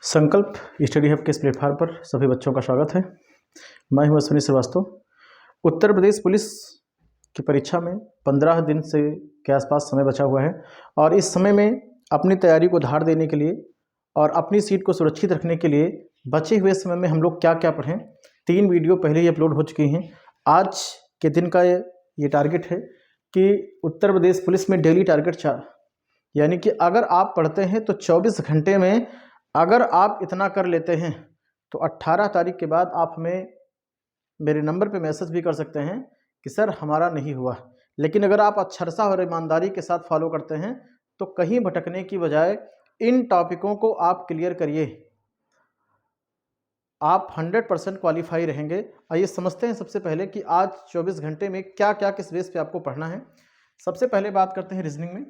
संकल्प study hub के इस प्लेटफॉर्म पर सभी बच्चों का स्वागत है। मैं हूं अश्विनी श्रीवास्तव। उत्तर प्रदेश पुलिस की परीक्षा में 15 दिन से के आसपास समय बचा हुआ है और इस समय में अपनी तैयारी को धार देने के लिए और अपनी सीट को सुरक्षित रखने के लिए बचे हुए समय में हम लोग क्या क्या पढ़ें, 3 वीडियो पहले ही अपलोड हो चुकी हैं। आज के दिन का ये टारगेट है कि उत्तर प्रदेश पुलिस में डेली टारगेट 4, यानी कि अगर आप पढ़ते हैं तो 24 घंटे में अगर आप इतना कर लेते हैं तो 18 तारीख के बाद आप हमें मेरे नंबर पे मैसेज भी कर सकते हैं कि सर हमारा नहीं हुआ। लेकिन अगर आप अक्षरशा और ईमानदारी के साथ फॉलो करते हैं तो कहीं भटकने की बजाय इन टॉपिकों को आप क्लियर करिए, आप 100% क्वालिफाई रहेंगे। आइए समझते हैं सबसे पहले कि आज 24 घंटे में क्या क्या किस बेस पे आपको पढ़ना है। सबसे पहले बात करते हैं रीजनिंग में।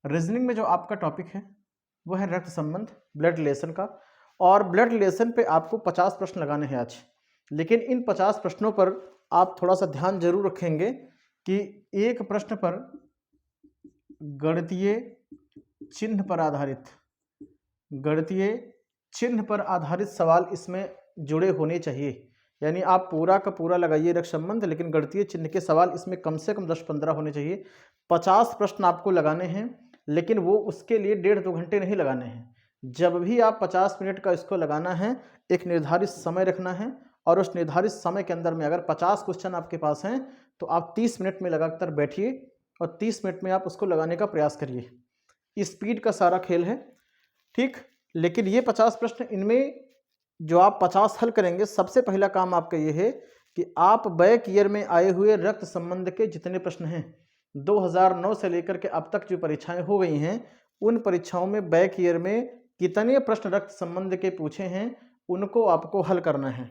रीजनिंग में जो आपका टॉपिक है वो है रक्त संबंध, ब्लड रिलेशन का। और ब्लड रिलेशन पे आपको 50 प्रश्न लगाने हैं आज। लेकिन इन 50 प्रश्नों पर आप थोड़ा सा ध्यान जरूर रखेंगे कि एक प्रश्न पर गणितीय चिन्ह पर आधारित सवाल इसमें जुड़े होने चाहिए। यानी आप पूरा का पूरा लगाइए रक्त संबंध, लेकिन गणितीय चिन्ह के सवाल इसमें कम से कम 10-15 होने चाहिए। 50 प्रश्न आपको लगाने हैं, लेकिन वो उसके लिए 1.5-2 घंटे नहीं लगाने हैं। जब भी आप 50 मिनट का इसको लगाना है, एक निर्धारित समय रखना है और उस निर्धारित समय के अंदर में अगर 50 क्वेश्चन आपके पास हैं तो आप 30 मिनट में लगातार बैठिए और 30 मिनट में आप उसको लगाने का प्रयास करिए। स्पीड का सारा खेल है, ठीक। लेकिन ये 50 प्रश्न, इनमें जो आप 50 हल करेंगे, सबसे पहला काम आपका ये है कि आप बैक ईयर में आए हुए रक्त संबंध के जितने प्रश्न हैं 2009 से लेकर के अब तक जो परीक्षाएं हो गई हैं, उन परीक्षाओं में बैक ईयर में कितने प्रश्न रक्त संबंध के पूछे हैं उनको आपको हल करना है,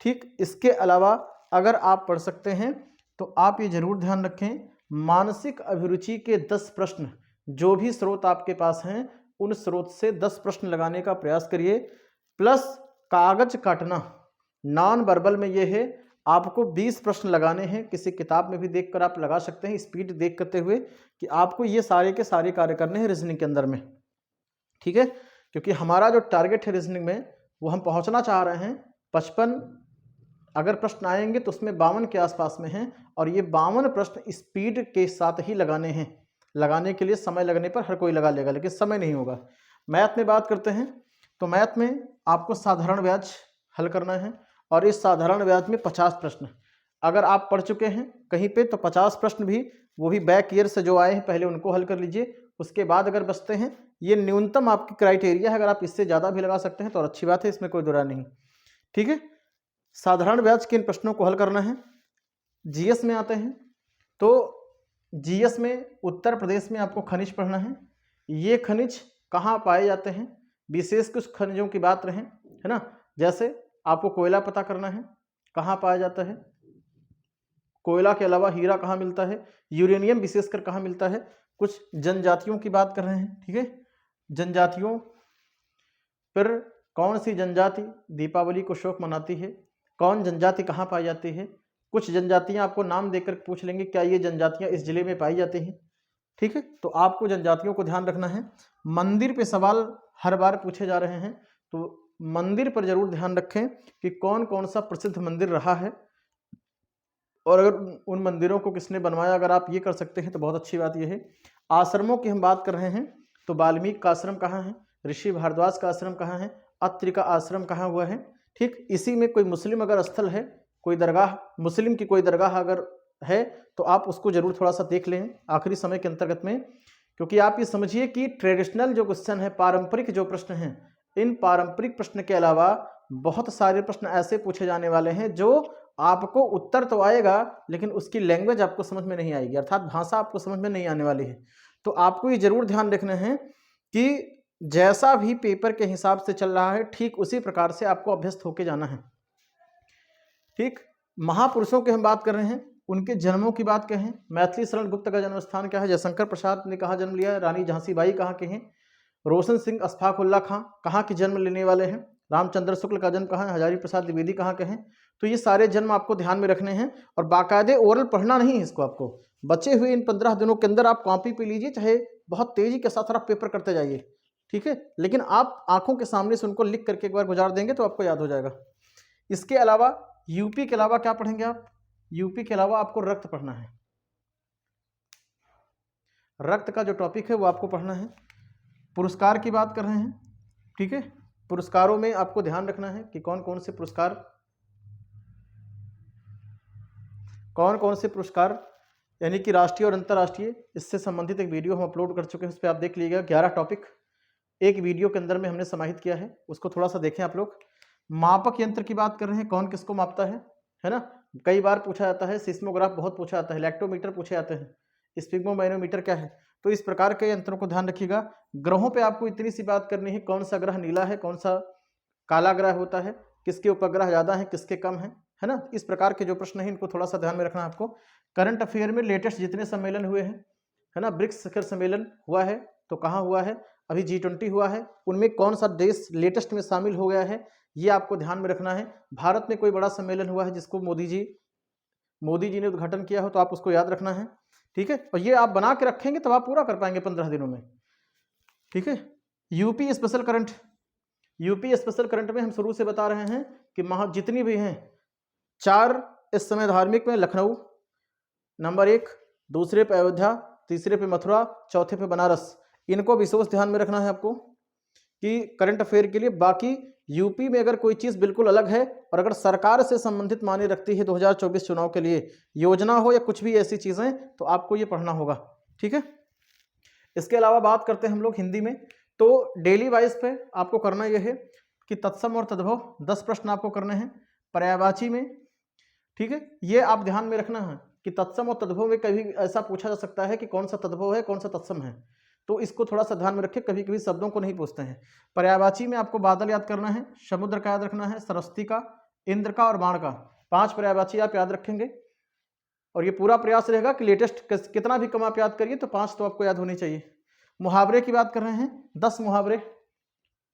ठीक। इसके अलावा अगर आप पढ़ सकते हैं तो आप ये जरूर ध्यान रखें, मानसिक अभिरुचि के 10 प्रश्न, जो भी स्रोत आपके पास हैं उन स्रोत से 10 प्रश्न लगाने का प्रयास करिए। प्लस कागज काटना, नॉन वर्बल में ये है आपको 20 प्रश्न लगाने हैं। किसी किताब में भी देखकर आप लगा सकते हैं, स्पीड देख करते हुए, कि आपको ये सारे के सारे कार्य करने हैं रीजनिंग के अंदर में, ठीक है। क्योंकि हमारा जो टारगेट है रीजनिंग में वो हम पहुंचना चाह रहे हैं 55, अगर प्रश्न आएंगे तो उसमें 52 के आसपास में हैं। और ये 52 प्रश्न स्पीड के साथ ही लगाने हैं। लगाने के लिए समय लगने पर हर कोई लगा लेगा, लेकिन समय नहीं होगा। मैथ में बात करते हैं तो मैथ में आपको साधारण ब्याज हल करना है और इस साधारण ब्याज में 50 प्रश्न अगर आप पढ़ चुके हैं कहीं पे तो 50 प्रश्न भी, वो भी बैक ईयर से जो आए हैं पहले उनको हल कर लीजिए। उसके बाद अगर बचते हैं, ये न्यूनतम आपकी क्राइटेरिया है, अगर आप इससे ज़्यादा भी लगा सकते हैं तो अच्छी बात है, इसमें कोई दुरा नहीं, ठीक है। साधारण ब्याज के इन प्रश्नों को हल करना है। जीएस में आते हैं तो जीएस में उत्तर प्रदेश में आपको खनिज पढ़ना है। ये खनिज कहाँ पाए जाते हैं, विशेष कुछ खनिजों की बात रहे, है ना। जैसे आपको कोयला पता करना है कहाँ पाया जाता है, कोयला के अलावा हीरा कहाँ मिलता है, यूरेनियम विशेषकर कहाँ मिलता है। कुछ जनजातियों की बात कर रहे हैं, ठीक है। जनजातियों पर कौन सी जनजाति दीपावली को शोक मनाती है, कौन जनजाति कहाँ पाई जाती है। कुछ जनजातियां आपको नाम देकर पूछ लेंगे क्या ये जनजातियां इस जिले में पाई जाती हैं, ठीक है। तो आपको जनजातियों को ध्यान रखना है। मंदिर पे सवाल हर बार पूछे जा रहे हैं, तो मंदिर पर जरूर ध्यान रखें कि कौन कौन सा प्रसिद्ध मंदिर रहा है और अगर उन मंदिरों को किसने बनवाया, अगर आप ये कर सकते हैं तो बहुत अच्छी बात यह है। आश्रमों की हम बात कर रहे हैं तो वाल्मीकि का आश्रम कहाँ है, ऋषि भारद्वाज का आश्रम कहाँ है, अत्रि का आश्रम कहाँ हुआ है, ठीक। इसी में कोई मुस्लिम अगर स्थल है, कोई दरगाह, मुस्लिम की कोई दरगाह अगर है तो आप उसको जरूर थोड़ा सा देख लें आखिरी समय के अंतर्गत में। क्योंकि आप ये समझिए कि ट्रेडिशनल जो क्वेश्चन है, पारंपरिक जो प्रश्न हैं, इन पारंपरिक प्रश्न के अलावा बहुत सारे प्रश्न ऐसे पूछे जाने वाले हैं जो आपको उत्तर तो आएगा लेकिन उसकी लैंग्वेज आपको समझ में नहीं आएगी, अर्थात भाषा आपको समझ में नहीं आने वाली है। तो आपको ये जरूर ध्यान रखना है कि जैसा भी पेपर के हिसाब से चल रहा है ठीक उसी प्रकार से आपको अभ्यस्त होके जाना है, ठीक। महापुरुषों की हम बात कर रहे हैं, उनके जन्मों की बात कहें, मैथिली शरण गुप्त का जन्म स्थान क्या है, जयशंकर प्रसाद ने कहाँ जन्म लिया है, रानी झांसी बाई कहाँ के हैं, रोशन सिंह अशफाकुल्ला खां कहाँ के जन्म लेने वाले हैं, रामचंद्र शुक्ल का जन्म कहाँ है, हजारी प्रसाद द्विवेदी कहाँ के हैं। तो ये सारे जन्म आपको ध्यान में रखने हैं और बाकायदे ओरल पढ़ना नहीं है इसको। आपको बचे हुए इन 15 दिनों के अंदर आप कॉपी पे लीजिए, चाहे बहुत तेजी के साथ आप पेपर करते जाइए, ठीक है, लेकिन आप आंखों के सामने से उनको लिख करके एक बार गुजार देंगे तो आपको याद हो जाएगा। इसके अलावा यूपी के अलावा क्या पढ़ेंगे आप? यूपी के अलावा आपको रक्त पढ़ना है। रक्त का जो टॉपिक है वो आपको पढ़ना है। पुरस्कार की बात कर रहे हैं, ठीक है। पुरस्कारों में आपको ध्यान रखना है कि कौन कौन से पुरस्कार यानी कि राष्ट्रीय और अंतर्राष्ट्रीय, इससे संबंधित एक वीडियो हम अपलोड कर चुके हैं, उस पर आप देख लीजिएगा। 11 टॉपिक एक वीडियो के अंदर में हमने समाहित किया है, उसको थोड़ा सा देखें आप लोग। मापक यंत्र की बात कर रहे हैं, कौन किसको मापता है ना। कई बार पूछा जाता है, सिस्मोग्राफ बहुत पूछा जाता है, लैक्टोमीटर पूछे जाते हैं, स्पिग्मोमैनोमीटर क्या है। तो इस प्रकार के यंत्रों को ध्यान रखिएगा। ग्रहों पे आपको इतनी सी बात करनी है, कौन सा ग्रह नीला है, कौन सा काला ग्रह होता है, किसके उपग्रह ज़्यादा हैं, किसके कम हैं, है ना। इस प्रकार के जो प्रश्न हैं इनको थोड़ा सा ध्यान में रखना है आपको। करंट अफेयर में लेटेस्ट जितने सम्मेलन हुए हैं, है ना, ब्रिक्स शिखर सम्मेलन हुआ है तो कहाँ हुआ है, अभी G20 हुआ है, उनमें कौन सा देश लेटेस्ट में शामिल हो गया है, ये आपको ध्यान में रखना है। भारत में कोई बड़ा सम्मेलन हुआ है जिसको मोदी जी ने उद्घाटन किया हो तो आप उसको याद रखना है, ठीक है। और ये आप बना के रखेंगे तब आप पूरा कर पाएंगे 15 दिनों में, ठीक है। यूपी स्पेशल करंट में हम शुरू से बता रहे हैं कि जितनी भी हैं 4 इस समय धार्मिक में लखनऊ नंबर 1, दूसरे पे अयोध्या, तीसरे पे मथुरा, चौथे पे बनारस, इनको विशेष ध्यान में रखना है आपको कि करंट अफेयर के लिए। बाकी यूपी में अगर कोई चीज़ बिल्कुल अलग है और अगर सरकार से संबंधित माने रखती है 2024 चुनाव के लिए, योजना हो या कुछ भी ऐसी चीज़ें, तो आपको ये पढ़ना होगा, ठीक है। इसके अलावा बात करते हैं हम लोग हिंदी में, तो डेली वाइज पे आपको करना यह है कि तत्सम और तद्भव 10 प्रश्न आपको करने हैं पर्यायवाची में, ठीक है। ये आप ध्यान में रखना है कि तत्सम और तद्भव में कभी ऐसा पूछा जा सकता है कि कौन सा तद्भव है, कौन सा तत्सम है, तो इसको थोड़ा सा ध्यान में रखें, कभी कभी शब्दों को नहीं पूछते हैं। पर्यायवाची में आपको बादल याद करना है, समुद्र का याद रखना है, सरस्वती का, इंद्र का और बाण का, 5 पर्यायवाची आप याद रखेंगे। और ये पूरा प्रयास रहेगा कि लेटेस्ट कितना भी कम आप याद करिए तो 5 तो आपको याद होनी चाहिए। मुहावरे की बात कर रहे हैं, 10 मुहावरे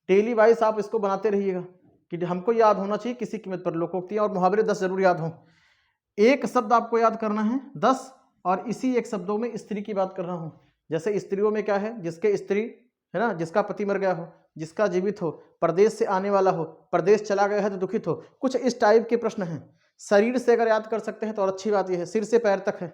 डेली वाइज आप इसको बनाते रहिएगा कि हमको याद होना चाहिए किसी कीमत पर लोकोक्तियां, और मुहावरे 10 जरूर याद हों। एक शब्द आपको याद करना है 10, और इसी एक शब्दों में स्त्री की बात कर रहा हूं। जैसे स्त्रियों में क्या है, जिसके स्त्री है ना, जिसका पति मर गया हो, जिसका जीवित हो, परदेश से आने वाला हो, परदेश चला गया है तो दुखित हो, कुछ इस टाइप के प्रश्न हैं। शरीर से अगर याद कर सकते हैं तो और अच्छी बात यह है, सिर से पैर तक है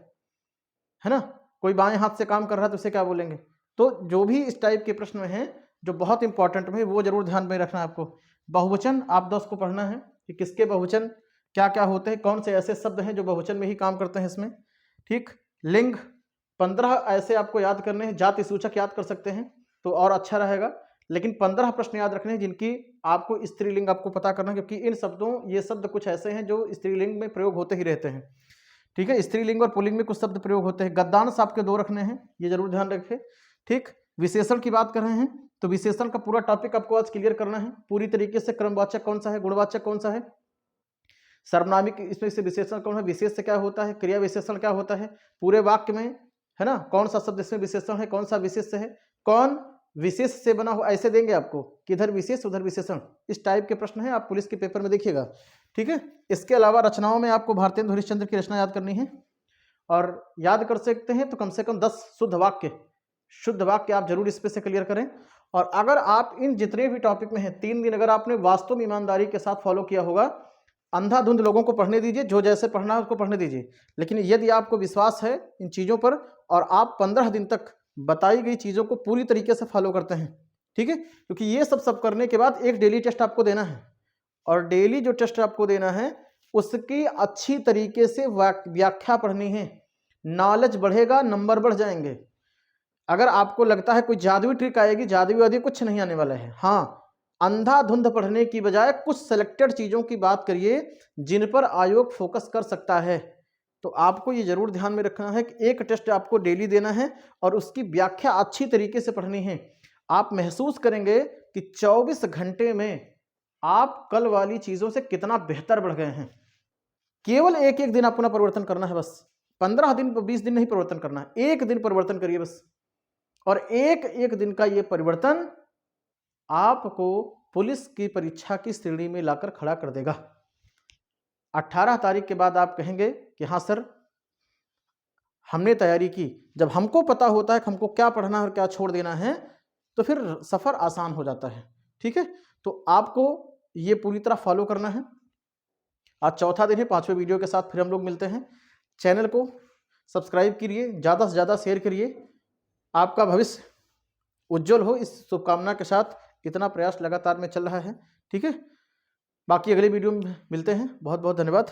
ना। कोई बाएं हाथ से काम कर रहा है तो उसे क्या बोलेंगे। तो जो भी इस टाइप के प्रश्न हैं जो बहुत इंपॉर्टेंट है वो जरूर ध्यान में रखना है आपको। बहुवचन आप 10 को पढ़ना है कि किसके बहुवचन क्या क्या होते हैं, कौन से ऐसे शब्द हैं जो बहुवचन में ही काम करते हैं इसमें, ठीक। लिंग 15 ऐसे आपको याद करने हैं, जाति सूचक याद कर सकते हैं तो और अच्छा रहेगा, लेकिन 15 प्रश्न याद रखने हैं जिनकी आपको स्त्रीलिंग आपको पता करना है, क्योंकि इन शब्दों ये शब्द कुछ ऐसे हैं जो स्त्रीलिंग में प्रयोग होते ही रहते हैं, ठीक है। स्त्रीलिंग और पुल्लिंग में कुछ शब्द प्रयोग होते हैं। गद्यांश आपके 2 रखने हैं, ये जरूर ध्यान रखें, ठीक। विशेषण की बात कर रहे हैं तो विशेषण का पूरा टॉपिक आपको आज क्लियर करना है पूरी तरीके से। क्रमवाचक कौन सा है, गुणवाचक कौन सा है, सर्वनामिक इसमें से विशेषण कौन है, विशेष से क्या होता है, क्रिया विशेषण क्या होता है, पूरे वाक्य में है ना कौन सा शब्द इसमें विशेषण है, कौन सा विशेष है, कौन विशेष से बना हो, ऐसे देंगे आपको कि इधर विशेष उधर विशेषण, इस टाइप के प्रश्न है, आप पुलिस के पेपर में देखिएगा, ठीक है। इसके अलावा रचनाओं में आपको भारतेंदु हरिश्चंद्र की रचना याद करनी है, और याद कर सकते हैं तो कम से कम 10 शुद्ध वाक्य आप जरूर इस पे से क्लियर करें। और अगर आप इन जितने भी टॉपिक में हैं 3 दिन अगर आपने वास्तव में ईमानदारी के साथ फॉलो किया होगा, अंधाधुंध लोगों को पढ़ने दीजिए, जो जैसे पढ़ना है उसको पढ़ने दीजिए, लेकिन यदि आपको विश्वास है इन चीज़ों पर और आप 15 दिन तक बताई गई चीज़ों को पूरी तरीके से फॉलो करते हैं, ठीक है, क्योंकि ये सब करने के बाद एक डेली टेस्ट आपको देना है, और डेली जो टेस्ट आपको देना है उसकी अच्छी तरीके से व्याख्या पढ़नी है, नॉलेज बढ़ेगा, नंबर बढ़ जाएंगे। अगर आपको लगता है कोई जादुई ट्रिक आएगी, जादुई वादी कुछ नहीं आने वाला है। हाँ, अंधाधुंध पढ़ने की बजाय कुछ सेलेक्टेड चीज़ों की बात करिए जिन पर आयोग फोकस कर सकता है। तो आपको ये जरूर ध्यान में रखना है कि एक टेस्ट आपको डेली देना है और उसकी व्याख्या अच्छी तरीके से पढ़नी है। आप महसूस करेंगे कि 24 घंटे में आप कल वाली चीज़ों से कितना बेहतर बढ़ गए हैं। केवल एक दिन अपना परिवर्तन करना है, बस 15 दिन 20 दिन नहीं परिवर्तन करना है, एक दिन परिवर्तन करिए बस, और एक दिन का ये परिवर्तन आपको पुलिस की परीक्षा की श्रेणी में लाकर खड़ा कर देगा। 18 तारीख के बाद आप कहेंगे कि हाँ सर हमने तैयारी की। जब हमको पता होता है कि हमको क्या पढ़ना है और क्या छोड़ देना है, तो फिर सफ़र आसान हो जाता है। ठीक है, तो आपको ये पूरी तरह फॉलो करना है। आज चौथा दिन है, 5वें वीडियो के साथ फिर हम लोग मिलते हैं। चैनल को सब्सक्राइब करिए, ज़्यादा से ज़्यादा शेयर करिए। आपका भविष्य उज्जवल हो, इस शुभकामना के साथ इतना प्रयास लगातार में चल रहा है। ठीक है, बाकी अगले वीडियो में मिलते हैं। बहुत बहुत धन्यवाद।